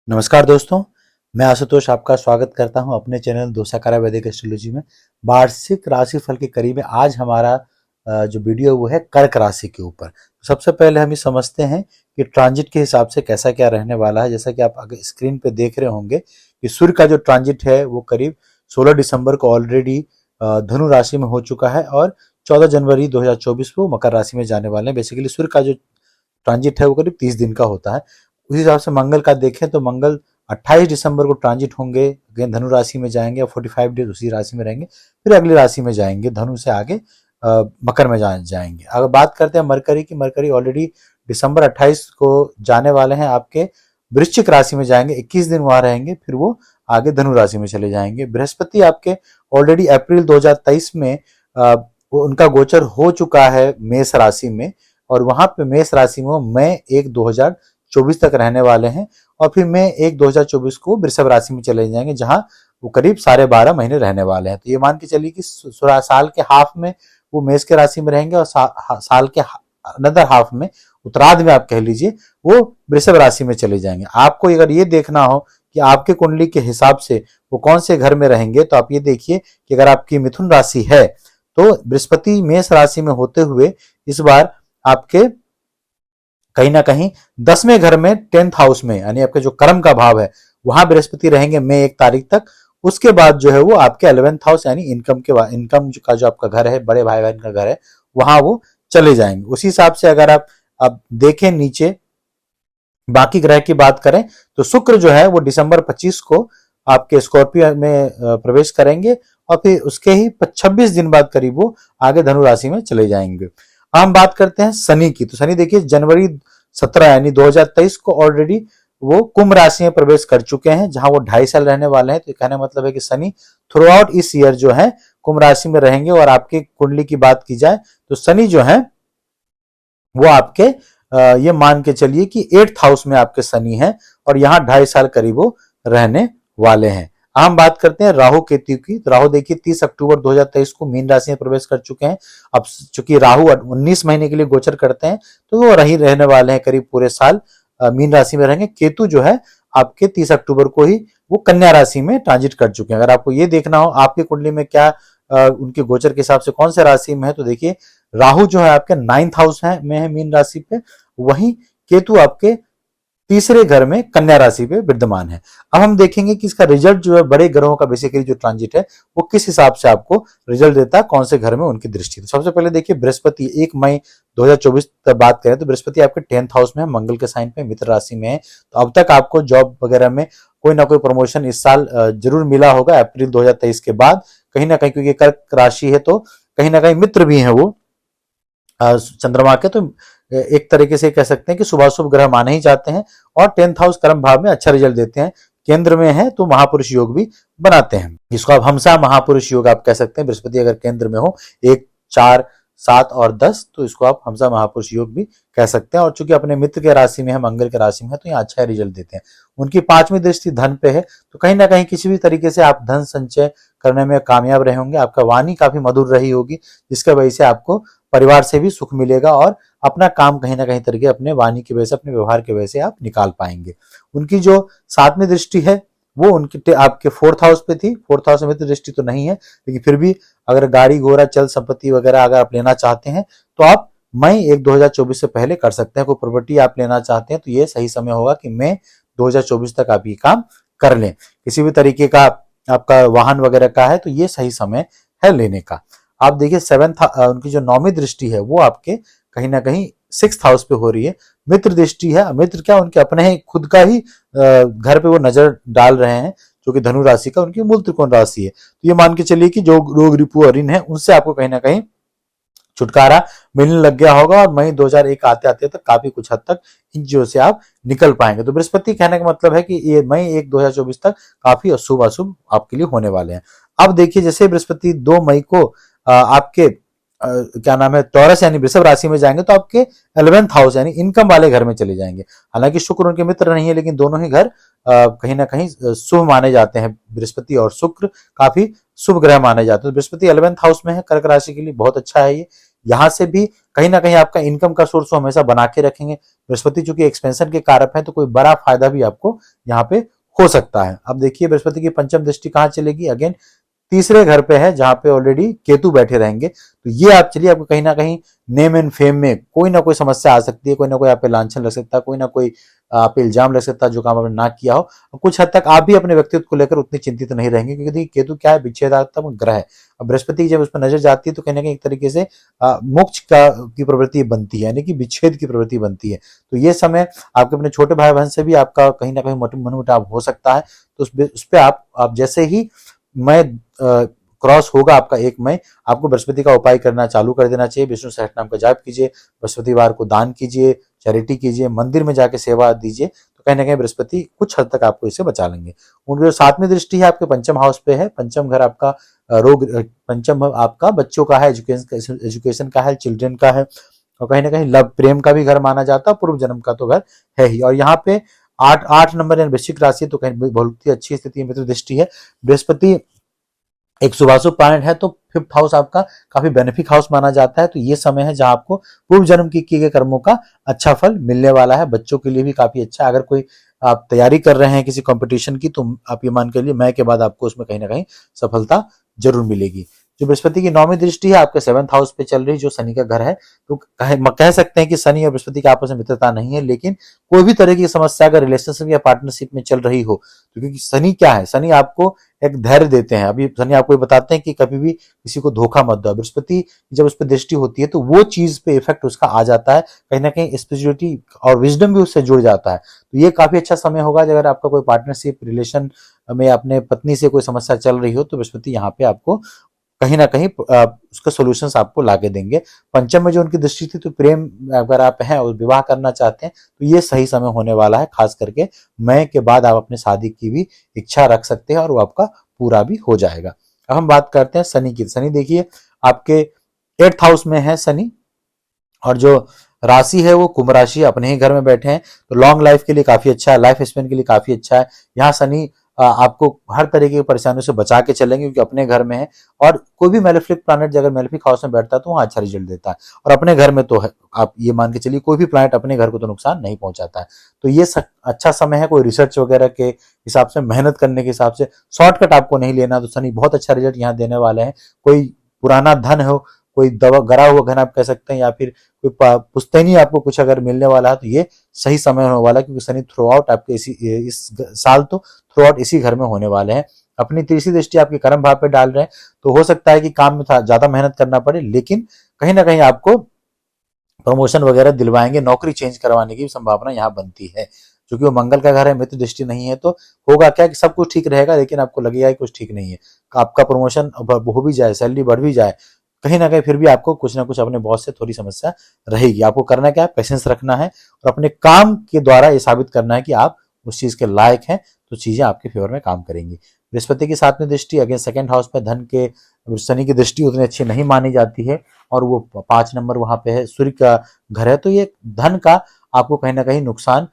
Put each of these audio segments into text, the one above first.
नमस्कार दोस्तों, मैं आशुतोष आपका स्वागत करता हूं अपने चैनल दोसाकारा वैदिक एस्ट्रोलॉजी में। वार्षिक राशिफल के कड़ी में आज हमारा जो वीडियो वो है कर्क राशि के ऊपर। तो सबसे पहले हम ये समझते हैं कि ट्रांजिट के हिसाब से कैसा क्या रहने वाला है। जैसा कि आप अगर स्क्रीन पे देख रहे होंगे कि सूर्य का जो ट्रांजिट है वो करीब 16 दिसंबर को ऑलरेडी धनु राशि में हो चुका है और 14 जनवरी 2024 को मकर राशि में जाने वाले हैं। बेसिकली सूर्य का जो ट्रांजिट है वो करीब 30 दिन का होता है। उसी हिसाब से मंगल का देखें तो मंगल 28 दिसंबर को ट्रांजिट होंगे, अगेन धनु राशि में जाएंगे और 45 डेज उसी राशि में रहेंगे, फिर अगली राशि में जाएंगे, धनु से आगे मकर में जाएंगे। अगर बात करते हैं मरकरी की, मरकरी ऑलरेडी दिसंबर 28 को जाने वाले हैं, आपके वृश्चिक राशि में जाएंगे, 21 दिन वहां रहेंगे, फिर वो आगे धनु राशि में चले जाएंगे। बृहस्पति आपके ऑलरेडी अप्रैल 2023 में उनका गोचर हो चुका है मेष राशि में, और वहां पे मेष राशि में मई 1 2024 तक रहने वाले हैं, और फिर मई 1 2024 को वृषभ राशि में चले जाएंगे, जहां वो करीब 12.5 महीने रहने वाले हैं। तो ये मान के चलिए कि साल के हाफ में वो मेष के राशि में रहेंगे और साल के अनदर हाफ में, उत्तरार्ध में आप कह लीजिए, वो वृषभ राशि में चले जाएंगे। आपको अगर ये देखना हो कि आपके कुंडली के हिसाब से वो कौन से घर में रहेंगे, तो आप ये देखिए कि अगर आपकी मिथुन राशि है तो बृहस्पति मेष राशि में होते हुए इस बार आपके कहीं ना कहीं 10वें घर में 10th हाउस में, यानी आपके जो कर्म का भाव है वहां बृहस्पति रहेंगे मई 1 तारीख तक। उसके बाद जो है वो आपके 11th हाउस यानी इनकम का जो आपका घर है, बड़े भाई बहन का घर है, वहां वो चले जाएंगे। उसी हिसाब से अगर आप देखें नीचे बाकी ग्रह की बात करें तो शुक्र जो है वो दिसंबर 25 को आपके स्कॉर्पियो में प्रवेश करेंगे और फिर उसके ही 26 दिन बाद करीब वो आगे धनु राशि में चले जाएंगे। हम बात करते हैं शनि की, तो शनि देखिए जनवरी 17 यानी 2023 को ऑलरेडी वो कुंभ राशि में प्रवेश कर चुके हैं, जहां वो 2.5 साल रहने वाले हैं। तो कहने का मतलब है कि शनि थ्रू आउट इस ईयर जो है कुंभ राशि में रहेंगे। और आपकी कुंडली की बात की जाए तो शनि जो है वो आपके ये मान के चलिए कि 8th हाउस में आपके शनि है और यहाँ 2.5 साल करीब वो रहने वाले हैं। हम बात करते हैं राहु केतु की, तो राहु देखिए 30 अक्टूबर 2023 को मीन राशि में प्रवेश कर चुके हैं। अब चूंकि राहु 19 महीने के लिए गोचर करते हैं तो वो रही रहने वाले हैं, करीब पूरे साल मीन राशि में रहेंगे। केतु जो है आपके 30 अक्टूबर को ही वो कन्या राशि में ट्रांजिट कर चुके हैं। अगर आपको ये देखना हो आपकी कुंडली में क्या उनके गोचर के हिसाब से कौन से राशि में है, तो देखिए राहु जो है आपके 9th हाउस में है मीन राशि पे, वहीं केतु आपके तीसरे घर में कन्या राशि पे विद्यमान है। अब हम देखेंगे कि इसका रिजल्ट जो है बड़े ग्रहों का बेसिकली जो ट्रांजिट है वो किस हिसाब से आपको रिजल्ट देता है, कौन से घर में उनकी दृष्टि। तो सबसे पहले देखिए बृहस्पति 1 मई 2024 तक बात करें तो बृहस्पति आपके 10th हाउस में है, मंगल के साइन पे, मित्र राशि में है। तो अब तक आपको जॉब वगैरह में कोई ना कोई प्रमोशन इस साल जरूर मिला होगा अप्रैल 2023 के बाद कहीं ना कहीं, क्योंकि कर्क राशि है तो कहीं ना कहीं मित्र भी है वो चंद्रमा के, तो एक तरीके से कह सकते हैं कि शुभाशुभ ग्रह माने ही जाते हैं और 10th हाउस कर्म भाव में अच्छा रिजल्ट देते हैं। केंद्र में है तो महापुरुष योग भी बनाते हैं, जिसको आप हमसा महापुरुष योग आप कह सकते हैं। बृहस्पति अगर केंद्र में हो 1, 4, 7 और 10 तो इसको आप हमसा महापुरुष योग भी कह सकते हैं। और चूंकि अपने मित्र के राशि में है, मंगल के राशि में है, तो यहाँ अच्छा रिजल्ट देते हैं। उनकी 5वीं दृष्टि धन पे है, तो कहीं ना कहीं किसी भी तरीके से आप धन संचय करने में कामयाब रहे होंगे। आपका वाणी काफी मधुर रही होगी, जिसके वजह से आपको परिवार से भी सुख मिलेगा और अपना काम कहीं ना कहीं तरीके अपने वाणी की वजह से, अपने व्यवहार की वजह से आप निकाल पाएंगे। उनकी जो 7वीं दृष्टि है वो उनकी आपके 4th हाउस पे थी। 4th हाउस में तो दृष्टि तो नहीं है, लेकिन फिर भी अगर गाड़ी घोड़ा चल संपत्ति वगैरह अगर आप लेना चाहते हैं तो आप मई 1 2024 से पहले कर सकते हैं। कोई प्रॉपर्टी आप लेना चाहते हैं तो ये सही समय होगा कि मई 2024 तक आप ये काम कर लें। किसी भी तरीके का आपका वाहन वगैरह का है तो ये सही समय है लेने का। आप देखिए 7th उनकी जो 9वीं दृष्टि है वो आपके कहीं ना कहीं 6th हाउस पे हो रही है। मित्र दृष्टि है, मित्र क्या उनके अपने ही खुद का ही घर पे वो नजर डाल रहे हैं, जो कि धनु राशि का उनकी मूल त्रिकोण राशि है। तो ये मान के चलिए कि जो रोग रिपु और ऋण है उनसे आपको कहीं ना कहीं छुटकारा मिलने लग गया होगा और मई 2001 आते आते तक काफी कुछ हद तक इन चीजों से आप निकल पाएंगे। तो बृहस्पति कहने का मतलब है कि ये मई 1 2024 तक काफी अशुभ अशुभ आपके लिए होने वाले हैं। अब देखिए जैसे बृहस्पति 2 मई को आपके क्या नाम है टॉरस यानी वृषभ राशि में जाएंगे तो आपके 11th हाउस यानी इनकम वाले घर में चले जाएंगे। हालांकि शुक्र उनके मित्र नहीं है, लेकिन दोनों ही घर कहीं ना कहीं शुभ माने जाते हैं। बृहस्पति और शुक्र काफी शुभ ग्रह माने जाते हैं। बृहस्पति 11th हाउस में है कर्क राशि के लिए, बहुत अच्छा है ये। यहाँ से भी कहीं ना कहीं आपका इनकम का सोर्स हमेशा बना के रखेंगे। बृहस्पति चूंकि एक्सपेंशन के कारक है तो कोई बड़ा फायदा भी आपको यहाँ पे हो सकता है। अब देखिए बृहस्पति की पंचम दृष्टि कहाँ चलेगी, अगेन तीसरे घर पे है जहां पे ऑलरेडी केतु बैठे रहेंगे। तो ये आप चलिए आपको कहीं ना कहीं नेम एंड फेम में कोई ना कोई समस्या आ सकती है, कोई ना कोई आप पे लांछन लग सकता है, कोई ना कोई आप पे इल्जाम लग सकता है जो काम आपने ना किया हो। कुछ हद तक आप भी अपने व्यक्तित्व को लेकर उतने चिंतित नहीं रहेंगे, क्योंकि देखिए केतु क्या है, विच्छेदात्मक ग्रह है। अब बृहस्पति जब उस पर नजर जाती है तो कहीं ना कहीं एक तरीके से मोक्ष की प्रवृत्ति बनती है, यानी कि विच्छेद की प्रवृत्ति बनती है। तो ये समय आपके अपने छोटे भाई बहन से भी आपका कहीं ना कहीं मनमुटाव हो सकता है। तो उस पर आप जैसे ही मैं क्रॉस होगा आपका 1 मई, आपको बृहस्पति का उपाय करना चालू कर देना चाहिए। विष्णु सहस्त्रनाम का जाप कीजिए, बृहस्पतिवार को दान कीजिए, चैरिटी कीजिए, मंदिर में जाके सेवा दीजिए, तो कहीं ना कहीं बृहस्पति कुछ हद तक आपको इससे बचा लेंगे। उनकी जो 7वीं दृष्टि है आपके पंचम हाउस पे है। पंचम घर आपका रोग, पंचम आपका बच्चों का है, एजुकेशन का है, चिल्ड्रन का है, और कहीं ना कहीं लव प्रेम का भी घर माना जाता है, पूर्व जन्म का तो घर है ही। और यहाँ पे 8 नंबर वृश्चिक राशि, तो कहीं बहुत ही अच्छी स्थिति में दृष्टि है। बृहस्पति एक शुभाशुभ प्लैनेट है, तो 5th हाउस आपका काफी बेनिफिक हाउस माना जाता है। तो ये समय है जहां आपको पूर्व जन्म की किए गए कर्मों का अच्छा फल मिलने वाला है। बच्चों के लिए भी काफी अच्छा, अगर कोई आप तैयारी कर रहे हैं किसी कंपटीशन की, तो आप ये मान के लिए मई के बाद आपको उसमें कहीं ना कहीं सफलता जरूर मिलेगी। जो बृहस्पति की 9वीं दृष्टि है आपके 7th हाउस पे चल रही, जो शनि का घर है, तो कह सकते हैं कि शनि और बृहस्पति की आपस में मित्रता नहीं है, लेकिन कोई भी तरह की समस्या अगर रिलेशनशिप या पार्टनरशिप में चल रही हो, तो क्योंकि शनि क्या है, शनि आपको एक धैर्य देते हैं। अभी शनि आपको बताते हैं कि कभी भी किसी को धोखा मत दो। बृहस्पति जब उस पर दृष्टि होती है तो वो चीज पे इफेक्ट उसका आ जाता है, कहीं ना कहीं स्पिरिचुअलिटी और विजडम भी उससे जुड़ जाता है। तो ये काफी अच्छा समय होगा अगर आपका कोई पार्टनरशिप रिलेशन में अपने पत्नी से कोई समस्या चल रही हो, तो बृहस्पति यहाँ पे आपको कहीं ना कहीं उसका सॉल्यूशंस आपको लाके देंगे। पंचम में जो उनकी दृष्टि थी, तो प्रेम अगर आप हैं और विवाह करना चाहते हैं तो ये सही समय होने वाला है। खास करके मई के बाद आप अपने शादी की भी इच्छा रख सकते हैं और वो आपका पूरा भी हो जाएगा। अब हम बात करते हैं शनि की। शनि देखिए आपके 8th हाउस में है शनि, और जो राशि है वो कुंभ राशि, अपने ही घर में बैठे हैं, तो लॉन्ग लाइफ के लिए काफी अच्छा है, लाइफ स्पेन के लिए काफी अच्छा है। यहाँ शनि आपको हर तरीके की परेशानियों से बचा के चलेंगे, क्योंकि अपने घर में है। और कोई भी मेलेफिक प्लैनेट अगर मेलेफिक हाउस में बैठता है तो वहाँ अच्छा रिजल्ट देता है, और अपने घर में तो है, आप ये मान के चलिए कोई भी प्लैनेट अपने घर को तो नुकसान नहीं पहुंचाता है। तो ये अच्छा समय है। कोई रिसर्च वगैरह के हिसाब से, मेहनत करने के हिसाब से शॉर्टकट आपको नहीं लेना, तो शनि बहुत अच्छा रिजल्ट यहाँ देने वाले हैं। कोई पुराना धन हो, कोई दवा गरा हुआ धन आप कह सकते हैं, या फिर कोई पुश्तैनी आपको कुछ अगर मिलने वाला है, तो ये सही समय होने वाला है, क्योंकि शनि थ्रू आउट आपके इस साल तो थ्रू आउट इसी घर में होने वाले हैं। अपनी तीसरी दृष्टि आपके कर्म भाव पे डाल रहे हैं, तो हो सकता है कि काम में ज्यादा मेहनत करना पड़े, लेकिन कहीं ना कहीं आपको प्रमोशन वगैरह दिलवाएंगे, नौकरी चेंज करवाने की संभावना यहाँ बनती है। क्योंकि वो मंगल का घर है, मित्र दृष्टि नहीं है, तो होगा क्या कि सब कुछ ठीक रहेगा, लेकिन आपको लगेगा कि कुछ ठीक नहीं है। आपका प्रमोशन हो भी जाए, सैलरी बढ़ भी जाए, कहीं ना कहीं फिर भी आपको कुछ ना कुछ अपने बॉस से थोड़ी समस्या रहेगी। आपको करना क्या है, पेशेंस रखना है, और अपने काम के द्वारा ये साबित करना है कि आप उस चीज के लायक हैं, तो चीजें आपके फेवर में काम करेंगी। बृहस्पति की 7वीं दृष्टि अगेन 2nd हाउस पे धन के, शनि की दृष्टि उतनी अच्छी नहीं मानी जाती है, और वो 5 नंबर वहां पे है, सूर्य का घर है। तो ये धन का आपको कहीं ना कहीं नुकसान,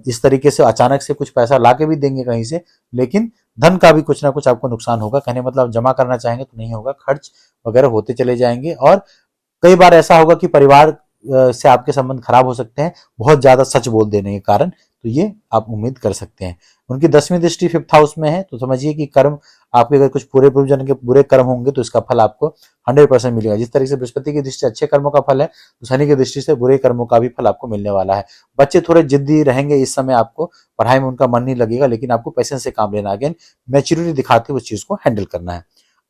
इस तरीके से अचानक से कुछ पैसा ला के भी देंगे कहीं से, लेकिन धन का भी कुछ ना कुछ आपको नुकसान होगा। कहने मतलब जमा करना चाहेंगे तो नहीं होगा, खर्च वगैरह होते चले जाएंगे। और कई बार ऐसा होगा कि परिवार से आपके संबंध खराब हो सकते हैं, बहुत ज्यादा सच बोल देने के कारण, तो ये आप उम्मीद कर सकते हैं। उनकी 10वीं दृष्टि 5th हाउस में है, तो समझिए कि कर्म आपके अगर कुछ पूरे पूर्वजन्म के बुरे कर्म होंगे तो इसका फल आपको 100% मिलेगा। जिस तरीके से बृहस्पति की दृष्टि अच्छे कर्मों का फल है, तो शनि की दृष्टि से बुरे कर्मों का भी फल आपको मिलने वाला है। बच्चे थोड़े जिद्दी रहेंगे इस समय, आपको पढ़ाई में उनका मन नहीं लगेगा, लेकिन आपको पेशेंस से काम लेना, अगेन मैच्योरिटी दिखाते हुए उस चीज को हैंडल करना है।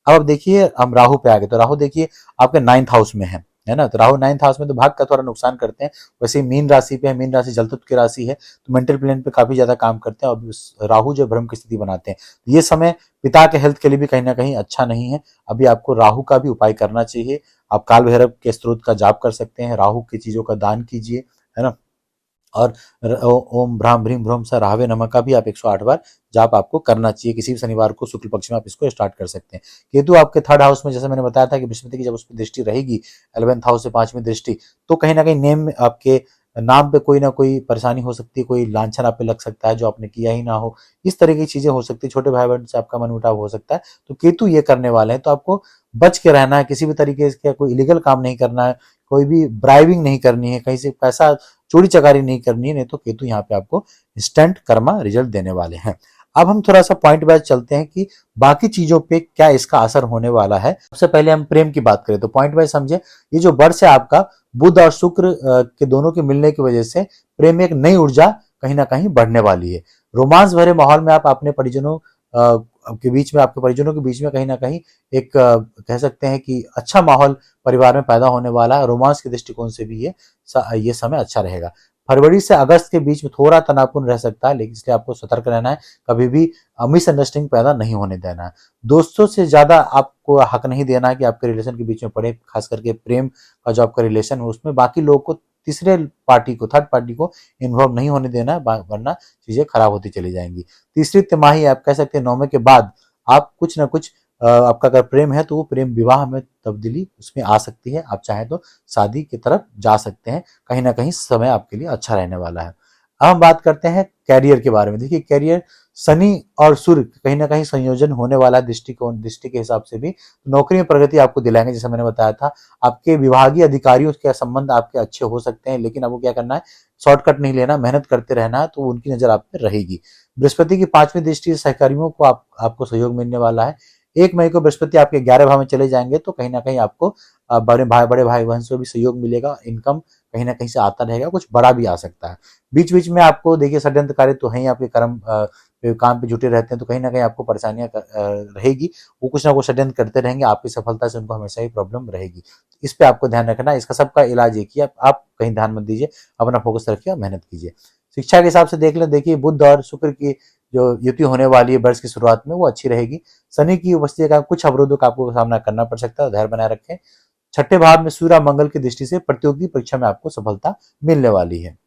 अब देखिए हम राहु पे आ गए, तो राहु देखिए आपके 9th हाउस में है ना। तो राहु 9th हाउस में तो भाग का थोड़ा नुकसान करते हैं। वैसे ही मीन राशि पे है, मीन राशि जल तत्व की राशि है, तो मेंटल प्लेन पे काफी ज्यादा काम करते हैं, और राहु जो भ्रम की स्थिति बनाते हैं। ये समय पिता के हेल्थ के लिए भी कहीं ना कहीं अच्छा नहीं है। अभी आपको राहु का भी उपाय करना चाहिए। आप काल भैरव के स्त्रोत का जाप कर सकते हैं, राहु की चीजों का दान कीजिए, है ना। और ओम भ्राम भ्रीम भ्रोम सा राहवे नमः का भी आप 108 बार जाप आपको करना चाहिए। किसी भी शनिवार को शुक्ल पक्ष में आप इसको स्टार्ट कर सकते हैं। केतु आपके 3rd हाउस में, जैसे मैंने बताया था कि बृहस्पति की जब उस पर दृष्टि रहेगी 11th हाउस से 5वीं दृष्टि, तो कहीं ना कहीं नेम आपके नाम पे कोई ना कोई परेशानी हो सकती है, कोई लांछन आप पे लग सकता है जो आपने किया ही ना हो, इस तरह की चीजें हो सकती है, छोटे भाई बहन से आपका मनमुटाव हो सकता है। तो केतु ये करने वाले हैं, तो आपको बच के रहना है, किसी भी तरीके से कोई इलीगल काम नहीं करना है, कोई भी ब्राइबिंग नहीं करनी है, कहीं से पैसा चोरी चकारी नहीं करनी है, नहीं तो केतु यहाँ पे आपको इंस्टेंट कर्मा रिजल्ट देने वाले हैं। अब हम थोड़ा सा पॉइंट वाइज चलते हैं कि बाकी चीजों पे क्या इसका असर होने वाला है। सबसे पहले हम प्रेम की बात करें तो पॉइंट वाइज समझे, ये जो वर्ष है आपका बुध और शुक्र के दोनों के मिलने की वजह से प्रेम में एक नई ऊर्जा कहीं ना कहीं बढ़ने वाली है। रोमांस भरे माहौल में आप अपने परिजनों के बीच में, आपके परिजनों के बीच में कहीं ना कहीं एक कह सकते हैं कि अच्छा माहौल परिवार में पैदा होने वाला है। रोमांस के दृष्टिकोण से भी ये समय अच्छा रहेगा। फरवरी से अगस्त के बीच में थोड़ा तनावपूर्ण रह सकता है, लेकिन इसलिए आपको सतर्क रहना है, कभी भी मिसअंडरस्टैंडिंग पैदा नहीं होने देना है। दोस्तों से ज्यादा आपको हक नहीं देना है कि आपके रिलेशन के बीच में पड़े, खास करके प्रेम का जो आपका रिलेशन है उसमें बाकी लोगों को, तीसरे पार्टी को, थर्ड पार्टी को इन्वॉल्व नहीं होने देना है, वरना चीजें खराब होती चली जाएंगी। तीसरी तिमाही आप कह सकते हैं 9वें के बाद आप कुछ ना कुछ आपका अगर प्रेम है तो वो प्रेम विवाह में तब्दीली उसमें आ सकती है, आप चाहें तो शादी की तरफ जा सकते हैं, कहीं ना कहीं समय आपके लिए अच्छा रहने वाला है। अब हम बात करते हैं कैरियर के बारे में। देखिए कैरियर, शनि और सूर्य कहीं ना कहीं संयोजन होने वाला है दृष्टि के हिसाब से भी नौकरी में प्रगति आपको दिलाएंगे। जैसे मैंने बताया था, आपके विभागीय अधिकारियों के संबंध आपके अच्छे हो सकते हैं, लेकिन आपको क्या करना है, शॉर्टकट नहीं लेना, मेहनत करते रहना है, तो उनकी नजर आप पर रहेगी। बृहस्पति की 5वीं दृष्टि से सहकारियों को आपको सहयोग मिलने वाला है। 1 मई को बृहस्पति आपके 11 भाव में चले जाएंगे, तो कहीं ना कहीं आपको बड़े भाई बहन से भी सहयोग मिलेगा, इनकम कहीं ना कहीं से आता रहेगा, कुछ बड़ा भी आ सकता है। बीच बीच में आपको देखिए षड्यंत्रकारी तो है ही, आपके कर्म काम पे जुटे रहते हैं, तो कहीं ना कहीं आपको परेशानियां रहेगी, वो कुछ ना कुछ षड्यंत्र करते रहेंगे, आपकी सफलता से उनको हमेशा ही प्रॉब्लम रहेगी। इस पे आपको ध्यान रखना है, इसका सबका इलाज एक ही है, आप कहीं ध्यान मत दीजिए, अपना फोकस रखिए और मेहनत कीजिए। शिक्षा के हिसाब से देख लें, देखिए बुध और शुक्र की जो युति होने वाली है वर्ष की शुरुआत में वो अच्छी रहेगी। शनि की उपस्थिति का कुछ अवरोधों का आपको सामना करना पड़ सकता है, धैर्य बनाए रखें। छठे भाव में सूर्य मंगल की दृष्टि से प्रतियोगी परीक्षा में आपको सफलता मिलने वाली है।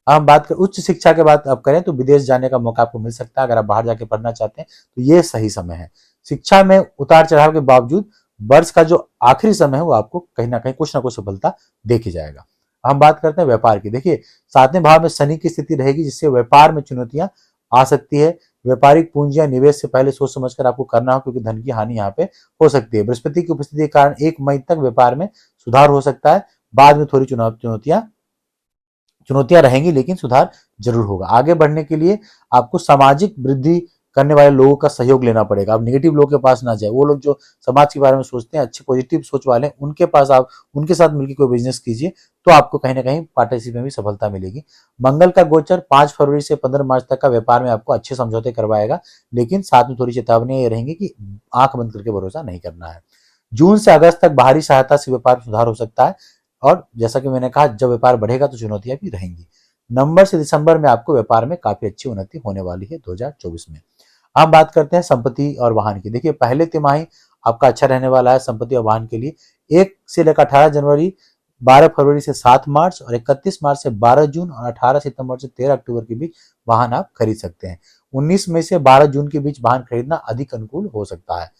हम बात कर उच्च शिक्षा के बात आप करें तो विदेश जाने का मौका आपको मिल सकता है, अगर आप बाहर जाके पढ़ना चाहते हैं तो ये सही समय है। शिक्षा में उतार चढ़ाव के बावजूद वर्ष का जो आखिरी समय है वो आपको कहीं ना कुछ सफलता देखी जाएगा। हम बात करते हैं व्यापार की। देखिए 7वें भाव में शनि की स्थिति रहेगी, जिससे व्यापार में चुनौतियां आ सकती है। व्यापारिक पूंजियां निवेश से पहले सोच समझकर आपको करना हो, क्योंकि धन की हानि यहाँ पे हो सकती है। बृहस्पति की उपस्थिति के कारण 1 मई तक व्यापार में सुधार हो सकता है, बाद में थोड़ी चुनौतियां रहेंगी, लेकिन सुधार जरूर होगा। आगे बढ़ने के लिए आपको सामाजिक वृद्धि करने वाले लोगों का सहयोग लेना पड़ेगा। आप नेगेटिव लोगों के पास ना जाए, वो लोग जो समाज के बारे में सोचते हैं, अच्छे पॉजिटिव सोच वाले, उनके पास आप उनके साथ मिलकर कोई बिजनेस कीजिए, तो आपको कहीं ना कहीं पार्टनरशिप में भी सफलता मिलेगी। मंगल का गोचर 5 फरवरी से 15 मार्च तक का व्यापार में आपको अच्छे समझौते करवाएगा, लेकिन साथ में थोड़ी चेतावनी ये रहेंगी कि आंख बंद करके भरोसा नहीं करना है। जून से अगस्त तक बाहरी सहायता से व्यापार में सुधार हो सकता है, और जैसा कि मैंने कहा, जब व्यापार बढ़ेगा तो चुनौतियां भी रहेंगी। नवंबर से दिसंबर में आपको व्यापार में काफी अच्छी उन्नति होने वाली है 2024 में। अब बात करते हैं संपत्ति और वाहन की। देखिए पहले तिमाही आपका अच्छा रहने वाला है संपत्ति और वाहन के लिए। 1 से लेकर 18 जनवरी, 12 फरवरी से 7 मार्च और 31 मार्च से 12 जून और 18 सितंबर से 13 अक्टूबर के बीच वाहन आप खरीद सकते हैं। 19 मई से 12 जून के बीच वाहन खरीदना अधिक अनुकूल हो सकता है।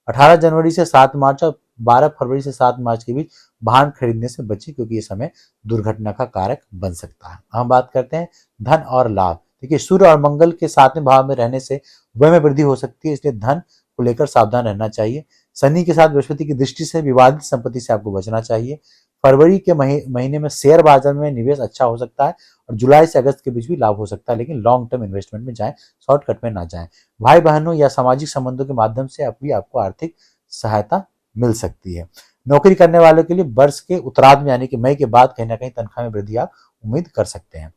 18 जनवरी से 7 मार्च और 12 फरवरी से 7 मार्च के बीच वाहन खरीदने से बचें, क्योंकि ये समय दुर्घटना का कारक बन सकता है। हम बात करते हैं धन और लाभ। देखिए सूर्य और मंगल के 7वें भाव में रहने से व्यय में वृद्धि हो सकती है, इसलिए धन को लेकर सावधान रहना चाहिए। शनि के साथ बृहस्पति की दृष्टि से विवादित संपत्ति से आपको बचना चाहिए। फरवरी के महीने में शेयर बाजार में निवेश अच्छा हो सकता है, और जुलाई से अगस्त के बीच भी लाभ हो सकता है, लेकिन लॉन्ग टर्म इन्वेस्टमेंट में जाएं, शॉर्टकट में ना जाएं। भाई बहनों या सामाजिक संबंधों के माध्यम से आपको आर्थिक सहायता मिल सकती है। नौकरी करने वालों के लिए वर्ष के उत्तरार्ध में यानी कि मई के बाद कहीं ना कहीं तनख्वाह में वृद्धि आप उम्मीद कर सकते हैं।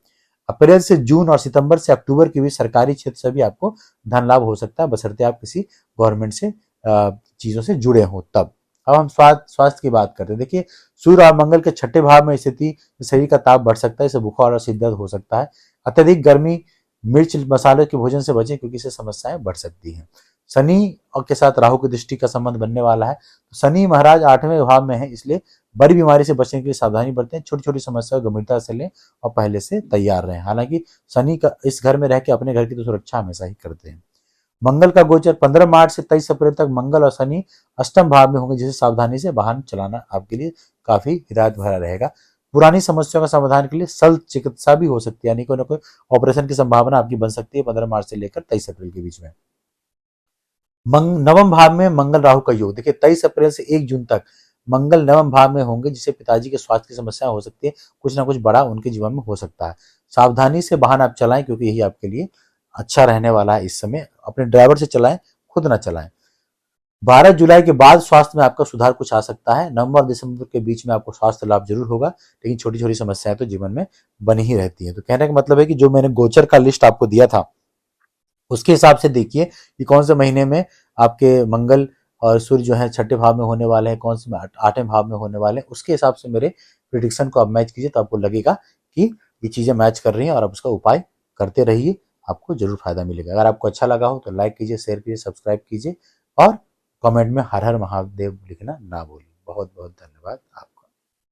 अप्रैल से जून और सितंबर से अक्टूबर के बीच सरकारी क्षेत्र से भी आपको धन लाभ हो सकता है, बशर्ते आप किसी गवर्नमेंट से चीजों से जुड़े हो तब। अब हम स्वास्थ्य की बात करते हैं। देखिए सूर्य और मंगल के 6ठे भाव में स्थिति, शरीर का ताप बढ़ सकता है, इससे बुखार और सिर दर्द हो सकता है। अत्यधिक गर्मी, मिर्च मसाले के भोजन से बचें, क्योंकि इससे समस्याएं बढ़ सकती हैं। शनि और के साथ राहु की दृष्टि का संबंध बनने वाला है, तो शनि महाराज 8वें भाव में है, इसलिए बड़ी बीमारी से बचने के लिए सावधानी बरतें, छोटी छोटी समस्याओं को गंभीरता से लें और पहले से तैयार रहें। हालांकि शनि का इस घर में रह के अपने घर की तो सुरक्षा हमेशा ही करते हैं। मंगल का गोचर 15 मार्च से 23 अप्रैल तक मंगल और शनि अष्टम भाव में होंगे, जिसे सावधानी से वाहन चलाना आपके लिए काफी हिदायत भरा रहेगा। पुरानी समस्याओं का समाधान के लिए शल्य चिकित्सा भी हो सकती है, यानी कोई ना कोई ऑपरेशन की संभावना आपकी बन सकती है 15 मार्च से लेकर 23 अप्रैल के बीच में। नवम भाव में मंगल राहु का योग, देखिए 23 अप्रैल से 1 जून तक मंगल नवम भाव में होंगे, जिससे पिताजी के स्वास्थ्य की समस्या हो सकती है, कुछ ना कुछ बड़ा उनके जीवन में हो सकता है। सावधानी से वाहन आप चलाएं, क्योंकि यही आपके लिए अच्छा रहने वाला है। इस समय अपने ड्राइवर से चलाएं, खुद ना चलाएं। 12 जुलाई के बाद स्वास्थ्य में आपका सुधार कुछ आ सकता है। नवंबर और दिसंबर के बीच में आपको स्वास्थ्य लाभ जरूर होगा, लेकिन छोटी छोटी समस्याएं तो जीवन में बनी ही रहती है। तो कहने का मतलब है कि जो मैंने गोचर का लिस्ट आपको दिया था, उसके हिसाब से देखिए कि कौन से महीने में आपके मंगल और सूर्य जो है छठे भाव में होने वाले हैं, कौन से में आठवें भाव में होने वाले हैं। उसके हिसाब से मेरे प्रिडिक्शन को आप मैच कीजिए, तो आपको लगेगा कि ये चीजें मैच कर रही हैं, और आप उसका उपाय करते रहिए, आपको जरूर फायदा मिलेगा। अगर आपको अच्छा लगा हो तो लाइक कीजिए, शेयर कीजिए, सब्सक्राइब कीजिए, और कमेंट में हर हर महादेव लिखना ना भूलिए। बहुत बहुत धन्यवाद।